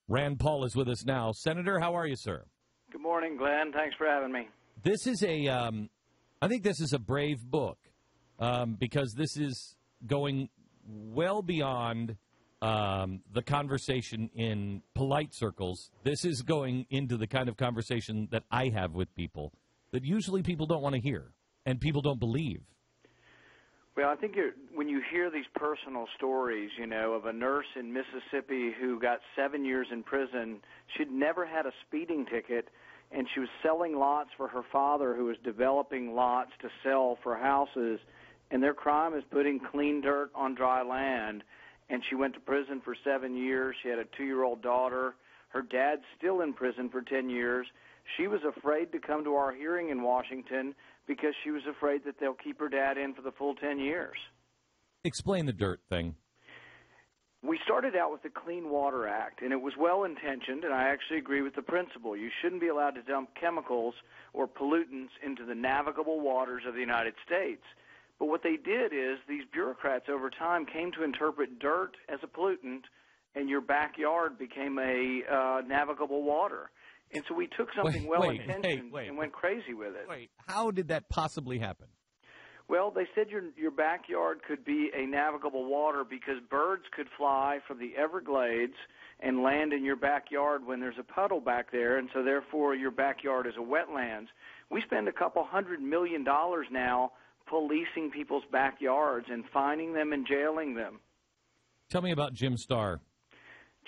Rand Paul is with us now. Senator, how are you, sir? Good morning, Glenn. Thanks for having me. This is I think this is a brave book because this is going well beyond the conversation in polite circles. This is going into the kind of conversation that I have with people that usually people don't want to hear and people don't believe. Well, I think when you hear these personal stories, of a nurse in Mississippi who got 7 years in prison, she'd never had a speeding ticket, and she was selling lots for her father who was developing lots to sell for houses, and their crime is putting clean dirt on dry land, and she went to prison for 7 years. She had a 2-year-old daughter. Her dad's still in prison for 10 years. She was afraid to come to our hearing in Washington because she was afraid that they'll keep her dad in for the full 10 years. Explain the dirt thing. We started out with the Clean Water Act, and it was well-intentioned, and I actually agree with the principle. You shouldn't be allowed to dump chemicals or pollutants into the navigable waters of the United States. But what they did is these bureaucrats over time came to interpret dirt as a pollutant, and your backyard became a navigable water. And so we took something well-intentioned and went crazy with it. Wait, how did that possibly happen? Well, they said your backyard could be a navigable water because birds could fly from the Everglades and land in your backyard when there's a puddle back there, and so therefore your backyard is a wetlands. We spend $200 million now policing people's backyards and finding them and jailing them. Tell me about Jim Starr.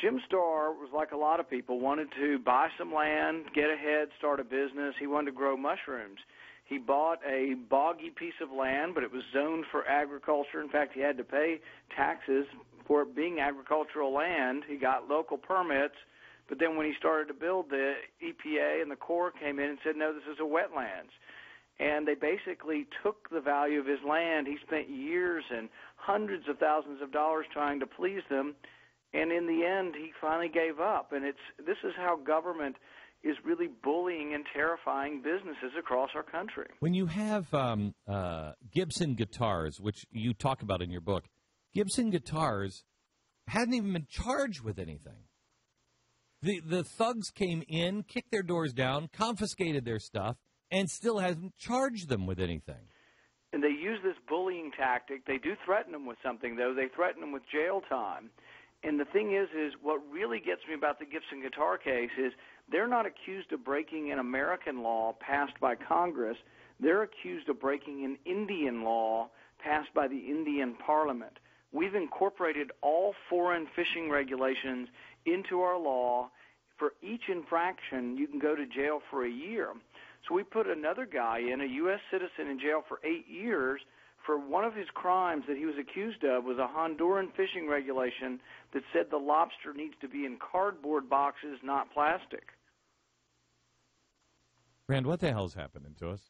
Jim Starr was like a lot of people, wanted to buy some land, get ahead, start a business. He wanted to grow mushrooms. He bought a boggy piece of land, but it was zoned for agriculture. In fact, he had to pay taxes for it being agricultural land. He got local permits, but then when he started to build, the EPA and the Corps came in and said, no, this is a wetlands. And they basically took the value of his land. He spent years and hundreds of thousands of dollars trying to please them. And in the end, he finally gave up. And this is how government is really bullying and terrifying businesses across our country. When you have Gibson guitars, which you talk about in your book, Gibson guitars hadn't even been charged with anything. The thugs came in, kicked their doors down, confiscated their stuff, and still hasn't charged them with anything. And they use this bullying tactic. They do threaten them with something, though. They threaten them with jail time. And the thing is what really gets me about the Gibson guitar case is they're not accused of breaking an American law passed by Congress. They're accused of breaking an Indian law passed by the Indian Parliament. We've incorporated all foreign fishing regulations into our law. For each infraction, you can go to jail for a year. So we put another guy in, a U.S. citizen, in jail for 8 years for one of his crimes that he was accused of was a Honduran fishing regulation that said the lobster needs to be in cardboard boxes, not plastic. Rand, what the hell's happening to us?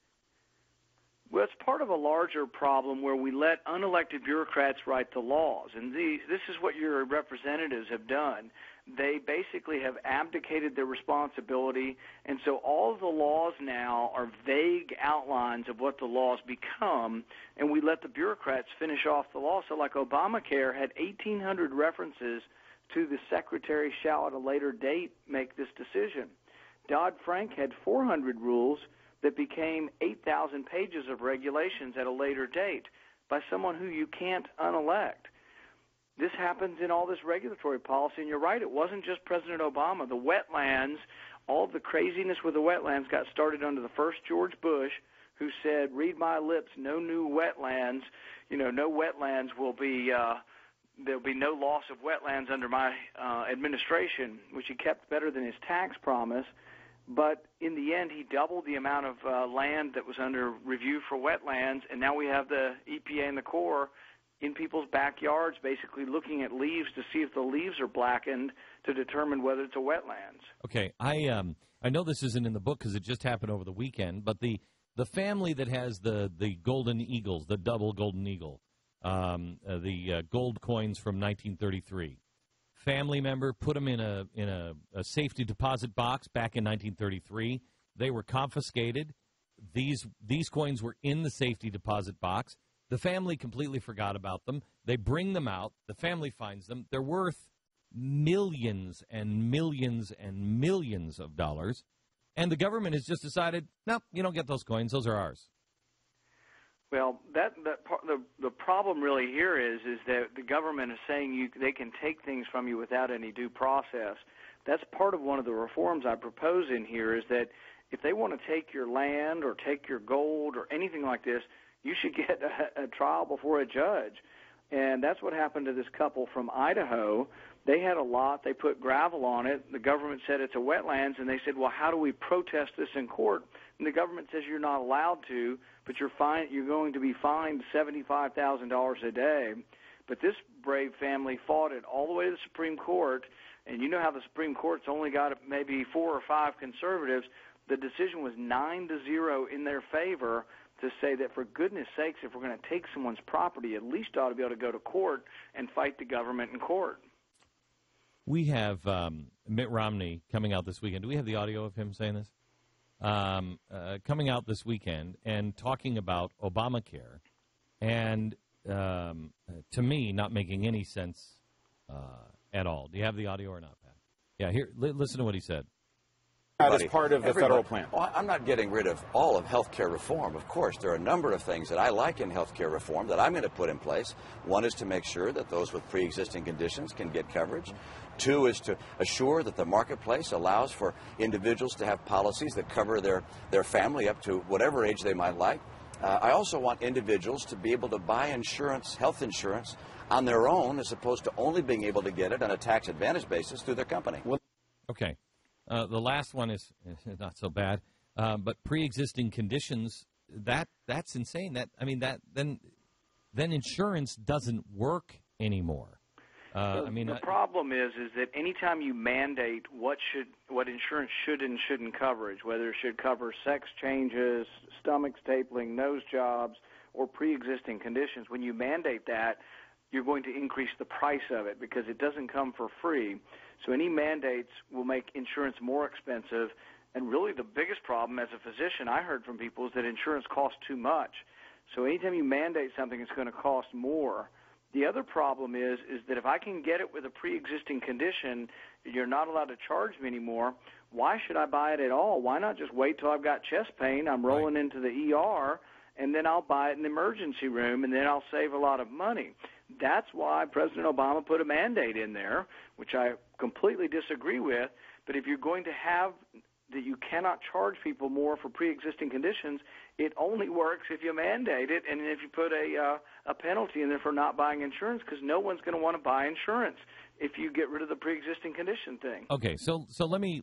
Well, it's part of a larger problem where we let unelected bureaucrats write the laws. And this is what your representatives have done. They basically have abdicated their responsibility, and so all of the laws now are vague outlines of what the laws become, and we let the bureaucrats finish off the law. So like Obamacare had 1,800 references to the secretary shall at a later date make this decision. Dodd-Frank had 400 rules that became 8,000 pages of regulations at a later date by someone who you can't unelect. This happens in all this regulatory policy, and you're right, it wasn't just President Obama. The wetlands, all the craziness with the wetlands got started under the first George Bush, who said, read my lips, no new wetlands, no wetlands will be, there'll be no loss of wetlands under my administration, which he kept better than his tax promise. But in the end, he doubled the amount of land that was under review for wetlands, and now we have the EPA and the Corps in people's backyards basically looking at leaves to see if the leaves are blackened to determine whether it's a wetlands. Okay, I know this isn't in the book because it just happened over the weekend, but the family that has the golden eagles, the double golden eagle, the gold coins from 1933, family member put them in a safety deposit box back in 1933. They were confiscated. These coins were in the safety deposit box. The family completely forgot about them. They bring them out. The family finds them. They're worth millions and millions and millions of dollars, and the government has just decided, no, you don't get those coins; those are ours. Well, the problem really here is that the government is saying they can take things from you without any due process. That's part of one of the reforms I propose in here, is that if they want to take your land or take your gold or anything like this, you should get a trial before a judge. And that's what happened to this couple from Idaho. They had a lot. They put gravel on it. The government said it's a wetlands, and they said, well, how do we protest this in court? And the government says you're not allowed to, but you're going to be fined $75,000 a day. But this brave family fought it all the way to the Supreme Court, and you know how the Supreme Court's only got maybe 4 or 5 conservatives. The decision was 9-0 in their favor, to say that, for goodness sakes, if we're going to take someone's property, at least ought to be able to go to court and fight the government in court. We have Mitt Romney coming out this weekend. Do we have the audio of him saying this? Coming out this weekend and talking about Obamacare, and to me, not making any sense at all. Do you have the audio or not, Pat? Yeah, here, listen to what he said. That is part of the federal plan. Well, I'm not getting rid of all of health care reform. Of course, there are a number of things that I like in health care reform that I'm going to put in place. One is to make sure that those with pre-existing conditions can get coverage. 2 is to assure that the marketplace allows for individuals to have policies that cover their family up to whatever age they might like. I also want individuals to be able to buy insurance, health insurance, on their own, as opposed to only being able to get it on a tax advantage basis through their company. Okay. The last one is not so bad, but pre-existing conditions, that's insane. Then insurance doesn't work anymore. The problem is that anytime you mandate what insurance should and shouldn't coverage, whether it should cover sex changes, stomach stapling, nose jobs, or pre-existing conditions, when you mandate that, you're going to increase the price of it because it doesn't come for free. So any mandates will make insurance more expensive. And really the biggest problem as a physician I heard from people is that insurance costs too much. So anytime you mandate something, it's going to cost more. The other problem is that if I can get it with a pre-existing condition, you're not allowed to charge me anymore. Why should I buy it at all? Why not just wait till I've got chest pain, I'm rolling into the ER, and then I'll buy it in the emergency room, and then I'll save a lot of money. That's why President Obama put a mandate in there, which I completely disagree with. But if you're going to have that you cannot charge people more for pre-existing conditions, it only works if you mandate it and if you put a penalty in there for not buying insurance, because no one's going to want to buy insurance if you get rid of the pre-existing condition thing. Okay, so let me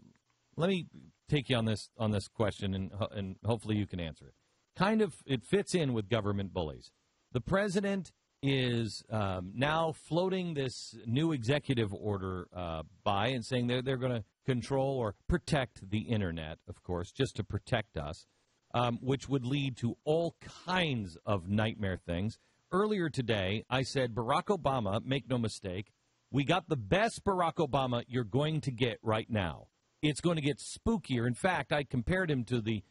take you on this question, and hopefully you can answer it. Kind of, it fits in with government bullies. The president is now floating this new executive order by and saying they're going to control or protect the Internet, of course, just to protect us, which would lead to all kinds of nightmare things. Earlier today, I said, Barack Obama, make no mistake, we got the best Barack Obama you're going to get right now. It's going to get spookier. In fact, I compared him to the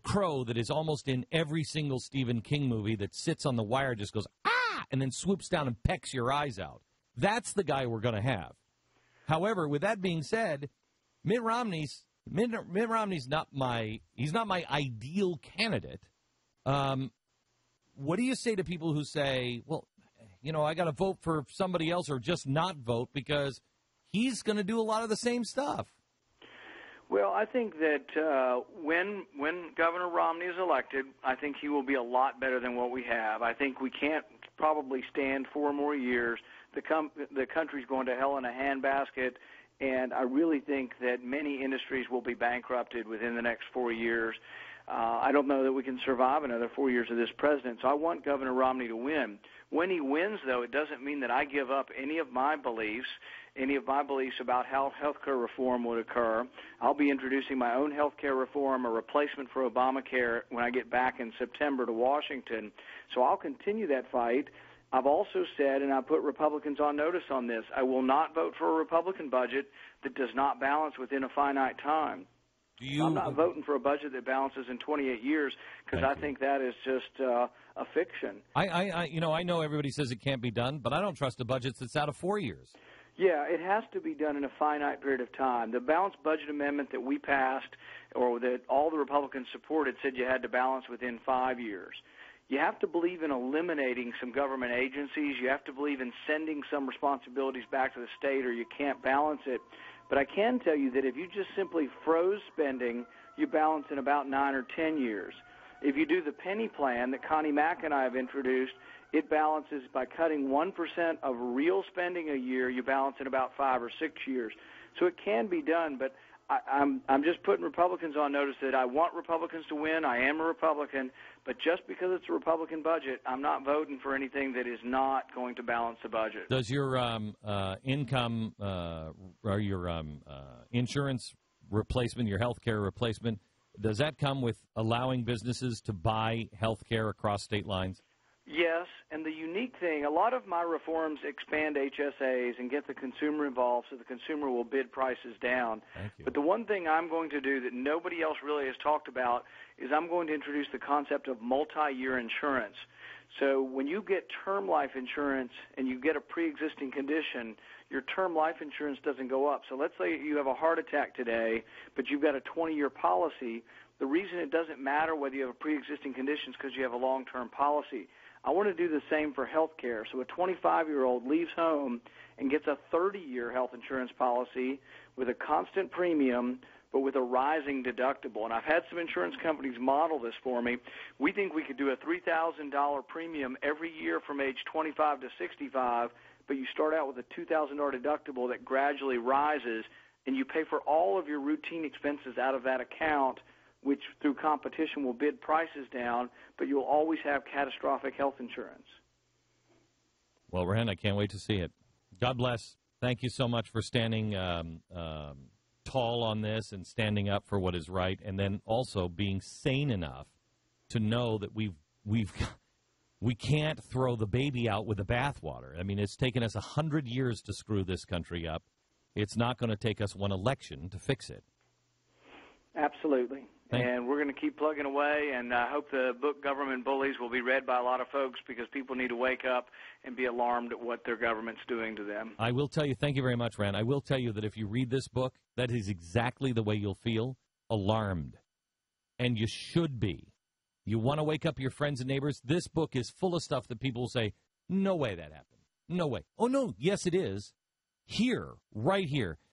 crow that is almost in every single Stephen King movie that sits on the wire, just goes, ah, and then swoops down and pecks your eyes out. That's the guy we're going to have. However, with that being said, Mitt Romney's not my ideal candidate. What do you say to people who say, well, I got to vote for somebody else or just not vote because he's going to do a lot of the same stuff? Well, I think that when Governor Romney is elected, I think he will be a lot better than what we have. I think we can't probably stand 4 more years. The country's going to hell in a handbasket, and I really think that many industries will be bankrupted within the next 4 years. I don't know that we can survive another 4 years of this president, so I want Governor Romney to win. When he wins, though, it doesn't mean that I give up any of my beliefs about how health care reform would occur. I'll be introducing my own health care reform, a replacement for Obamacare, when I get back in September to Washington. So I'll continue that fight. I've also said, and I put Republicans on notice on this, I will not vote for a Republican budget that does not balance within a finite time. I'm not voting for a budget that balances in 28 years because I think that is just a fiction. I know everybody says it can't be done, but I don't trust a budget that's out of 4 years. Yeah, it has to be done in a finite period of time. The balanced budget amendment that we passed, or that all the Republicans supported, said you had to balance within 5 years. You have to believe in eliminating some government agencies. You have to believe in sending some responsibilities back to the state, or you can't balance it. But I can tell you that if you just simply froze spending, you balance in about 9 or 10 years. If you do the penny plan that Connie Mack and I have introduced, it balances by cutting 1% of real spending a year. You balance in about 5 or 6 years. So it can be done, but I'm just putting Republicans on notice that I want Republicans to win. I am a Republican, but just because it's a Republican budget, I'm not voting for anything that is not going to balance the budget. Does your income or your insurance replacement, your health care replacement, does that come with allowing businesses to buy health care across state lines? Yes, and the unique thing, a lot of my reforms expand HSAs and get the consumer involved so the consumer will bid prices down. Thank you. But the one thing I'm going to do that nobody else really has talked about is I'm going to introduce the concept of multi-year insurance. So when you get term life insurance and you get a pre-existing condition, your term life insurance doesn't go up. So let's say you have a heart attack today, but you've got a 20-year policy. The reason it doesn't matter whether you have a pre-existing condition is because you have a long-term policy. I want to do the same for health care. So a 25-year-old leaves home and gets a 30-year health insurance policy with a constant premium but with a rising deductible. And I've had some insurance companies model this for me. We think we could do a $3,000 premium every year from age 25 to 65, but you start out with a $2,000 deductible that gradually rises, and you pay for all of your routine expenses out of that account, which through competition will bid prices down, but you'll always have catastrophic health insurance. Well, Ren, I can't wait to see it. God bless. Thank you so much for standing tall on this and standing up for what is right, and then also being sane enough to know that we can't throw the baby out with the bathwater. I mean, it's taken us 100 years to screw this country up. It's not going to take us one election to fix it. Absolutely. And we're going to keep plugging away, and I hope the book Government Bullies will be read by a lot of folks because people need to wake up and be alarmed at what their government's doing to them. I will tell you, thank you very much, Rand. I will tell you that if you read this book, that is exactly the way you'll feel, alarmed. And you should be. You want to wake up your friends and neighbors? This book is full of stuff that people will say, no way that happened. No way. Oh, no, yes, it is. Here, right here.